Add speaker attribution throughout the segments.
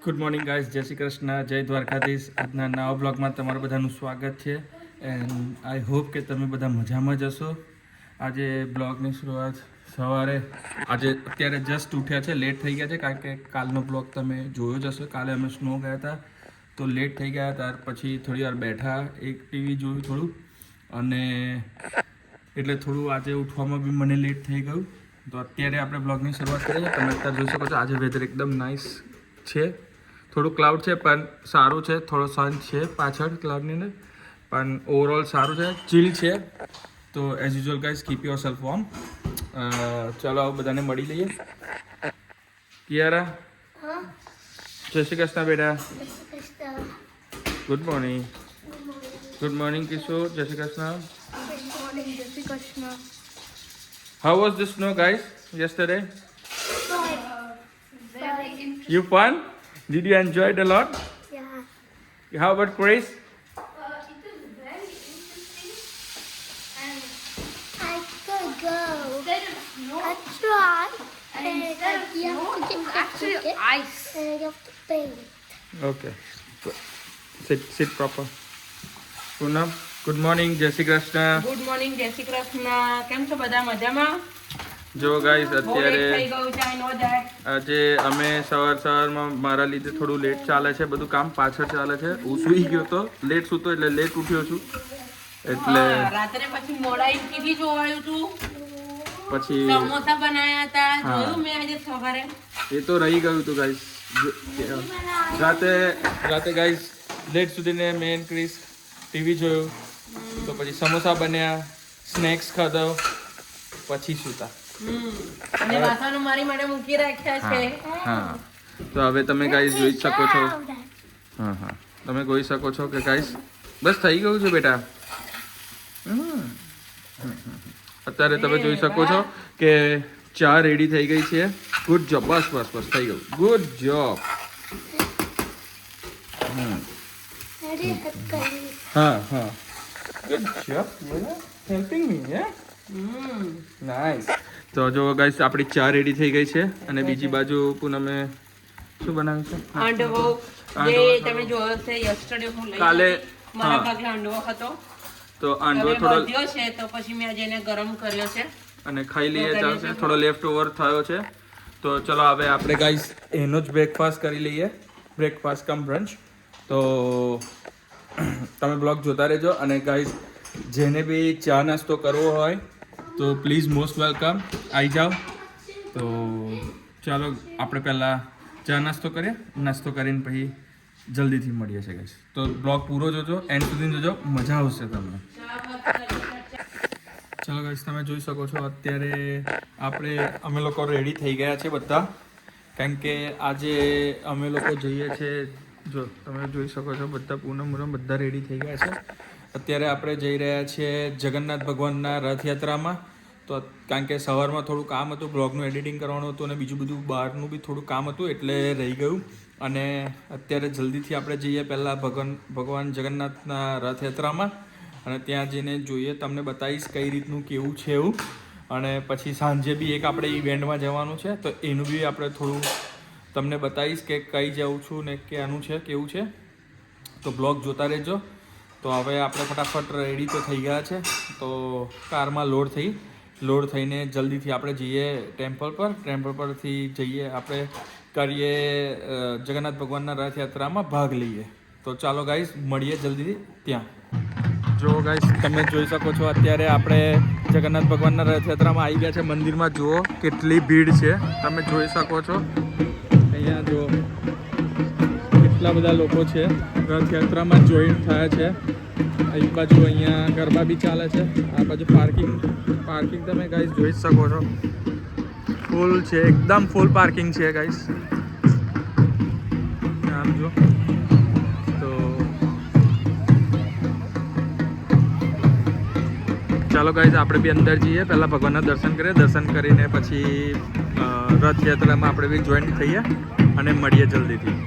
Speaker 1: Good morning guys, જય શ્રી કૃષ્ણ, જય દ્વારકાધીશ. આજના નવા બ્લોગમાં તમારું બધાનું સ્વાગત છે એન્ડ આઈ હોપ કે તમે બધા મજામાં જ હશો. આજે બ્લોગની શરૂઆત સવારે અત્યારે જસ્ટ ઉઠ્યા છે. લેટ થઈ ગયા છે કારણ કે કાલનો બ્લોગ તમે જોયો જ હશે. કાલે અમે સ્નો ગયા હતા તો લેટ થઈ ગયા. ત્યાર પછી થોડી વાર બેઠા, એક ટીવી જોયું થોડું, અને એટલે થોડું આજે ઉઠવામાં બી મને લેટ થઈ ગયું. તો અત્યારે આપણે બ્લોગની શરૂઆત કરીએ. તમે અત્યારે જોઈ શકો છો આજે વેધર એકદમ નાઇસ છે. થોડું ક્લાઉડ છે પણ સારું છે, થોડો સન છે પાછળ ક્લાઉડની અંદર, પણ ઓવરઓલ સારું છે, ચીલ છે. તો as usual guys, keep your self warm. ચાલો આવું બધાને મળી લઈએ. કિયારા, જય શ્રી કૃષ્ણ બેટા. Good morning. ગુડ મોર્નિંગ કિશોર, જય Shri Krishna. How was the snow, guys, yesterday? You fun? Did you enjoy it a lot?
Speaker 2: Yeah.
Speaker 1: How about Chris?
Speaker 3: It was very interesting, and
Speaker 2: I could go.
Speaker 3: instead of snow,
Speaker 2: I tried.
Speaker 3: and instead of
Speaker 2: you
Speaker 3: snow,
Speaker 2: have to
Speaker 3: it was
Speaker 2: get
Speaker 3: actually
Speaker 2: ticket.
Speaker 3: ice.
Speaker 2: And you have to pay.
Speaker 1: Okay. Sit proper. Poonam, good morning. જય Shri Krishna.
Speaker 4: Good morning, જય શ્રી કૃષ્ણ. કેમ છો બધા? મજામાં?
Speaker 1: જો guys,
Speaker 4: બહુ late થઈ
Speaker 1: અત્યારે
Speaker 4: ગયું છે, અહીં નો જાય.
Speaker 1: આજે અમે સવારમાં મારા લીધે થોડું લેટ ચાલે છે, બધું કામ પાછળ ચાલે છે. હું સૂઈ ગયો તો, લેટ સૂતો એટલે લેટ ઉઠ્યો છું, એટલે
Speaker 4: હા, રાત્રે પછી મોડા ટીવી જોવાયું હતું,
Speaker 1: પછી
Speaker 4: સમોસા બનાયા હતા,
Speaker 1: હા.
Speaker 4: જોયું મેં આજે સવારે.
Speaker 1: એ તો રહી ગયું હતું ગાઈસ. રાતે ગાઈસ લેટ સુધીને મેન ક્રિસ ટીવી જોયું, તો પછી સમોસા બન્યા, સ્નેક્સ ખાધો, પછી સૂતા.
Speaker 4: અને વાસણો મારી માટે મૂકી રાખ્યા છે.
Speaker 1: હા, તો હવે તમે ગાઈસ જોઈ જ શકો છો. હા, તમે જોઈ શકો છો કે ગાઈસ બસ થઈ ગયું છે બેટા. અત્યારે તમે જોઈ શકો છો કે ચા રેડી થઈ ગઈ છે. Good job. બસ થઈ ગયું. Good job.
Speaker 2: Ready? Let's go.
Speaker 1: હા. Good job. Helping me. Nice. તો જો ગાઈસ આપણી ચા રેડી થઈ ગઈ છે, અને બીજી બાજુ પૂનમે શું બનાવ્યું છે?
Speaker 4: હાંડવો જે તમે જોયો છે યસ્ટરડે હું લઈ
Speaker 1: કાલે,
Speaker 4: આવી. મારા
Speaker 1: હા.
Speaker 4: ભાગે હાંડવો હતો,
Speaker 1: તો આંડવો
Speaker 4: હવે
Speaker 1: થોડો
Speaker 4: વધ્યો છે તો પછી મેં આજે એને ગરમ કર્યો છે.
Speaker 1: અને ખાઈ લઈએ, ચાલશે. થોડો લેફ્ટ ઓવર થયો છે, તો ચલો હવે આપણે ગાઈસ એનો જ બ્રેકફાસ્ટ કરી લઈએ. બ્રેકફાસ્ટ કમ બ્રંચ. તો તમે બ્લોગ જોતા રહેજો. અને ગાઈસ જેને બી ચા નાસ્તો કરવો હોય તો પ્લીઝ મોસ્ટ વેલકમ, આવી જાઓ. તો ચાલો આપણે પહેલાં ચા નાસ્તો કરીએ. નાસ્તો કરીને પછી જલ્દીથી મળીએ છીએ ગાઈસ. તો બ્લોગ પૂરો જોજો, એન્ડ સુધી જોજો, મજા આવશે તમને. ચાલો ગાઈસ, તમે જોઈ શકો છો અત્યારે અમે લોકો રેડી થઈ ગયા છે બધા, કારણ કે આજે અમે લોકો જઈએ છીએ. જો તમે જોઈ શકો છો બધા પૂનમ બધા રેડી થઈ ગયા છે. અત્યારે આપણે જઈ રહ્યા છીએ જગન્નાથ ભગવાનના રથયાત્રામાં. તો કારણ કે સવારમાં થોડું કામ હતું, બ્લોગનું એડિટિંગ કરવાનું હતું, અને બીજું બધું બહારનું બી થોડું કામ હતું, એટલે રહી ગયું. અને અત્યારે જલ્દીથી આપણે જઈએ પહેલાં ભગવાન જગન્નાથના રથયાત્રામાં, અને ત્યાં જઈને જોઈએ, તમને બતાવીશ કઈ રીતનું કેવું છે એવું. અને પછી સાંજે બી એક આપણે ઇવેન્ટમાં જવાનું છે, તો એનું બી આપણે થોડું તમને બતાવીશ કે કઈ જાઉં છું ને ક્યાંનું છે, કેવું છે. તો બ્લોગ જોતા રહેજો. તો હવે આપણે ફટાફટ રેડી તો થઈ ગયા છે, તો કારમાં લોડ થઈને જલ્દીથી આપણે જઈએ ટેમ્પલ પરથી જઈએ આપણે કરીએ જગન્નાથ ભગવાનના રથયાત્રામાં ભાગ લઈએ. તો ચાલો ગાઈસ, મળીએ જલ્દીથી ત્યાં. જો ગાઈસ, તમે જોઈ શકો છો અત્યારે આપણે જગન્નાથ ભગવાનના રથયાત્રામાં આવી ગયા છે. મંદિરમાં જુઓ કેટલી ભીડ છે, તમે જોઈ શકો છો. અહીંયા જુઓ કેટલા બધા લોકો છે, રથયાત્રામાં જોઈન્ટ થયા છે. એક બાજુ અહીંયા ગરબા બી ચાલે છે, આ બાજુ પાર્કિંગ તમે ગાઈસ જોઈ જ શકો છો. ફૂલ છે, એકદમ ફૂલ પાર્કિંગ છે ગાઈસ. આમ જો. તો ચાલો ગાઈસ, આપણે બી અંદર જઈએ, પહેલાં ભગવાનના દર્શન કરીએ. દર્શન કરીને પછી રથયાત્રામાં આપણે બી જોઈન થઈએ અને મળીએ જલ્દીથી.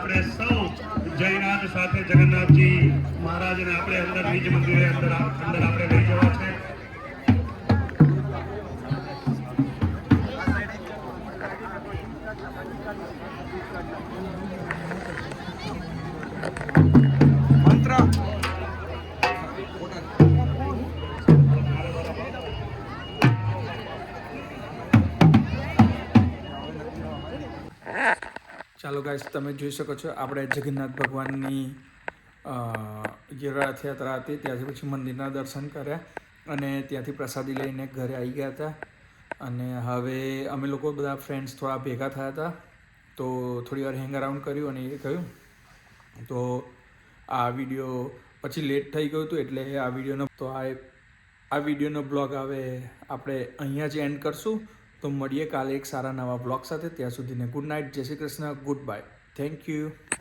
Speaker 5: આપણે સૌ જયનાથ સાથે જગન્નાથજી મહારાજને આપણે અંદર નિજ મંદિરે અંદર આપણે લઈ જવા છે.
Speaker 1: ચાલો ગાઈસ, તમે જોઈ શકો છો આપણે જગન્નાથ ભગવાનની જે રથયાત્રા હતી ત્યાંથી પછી મંદિરના દર્શન કર્યા અને ત્યાંથી પ્રસાદી લઈને ઘરે આવી ગયા હતા. અને હવે અમે લોકો બધા ફ્રેન્ડ્સ થોડા ભેગા થયા હતા તો થોડી વાર હેંગ અરાઉન્ડ કર્યું અને એ કહ્યું તો આ વિડીયો પછી લેટ થઈ ગયું હતું એટલે આ વિડીયોનો બ્લોગ હવે આપણે અહીંયા જ એન્ડ કરશું. તો મળીએ કાલે એક સારા નવા બ્લોગ સાથે. ત્યાં સુધીને ગુડ નાઇટ, જય Shri Krishna, good bye, thank you.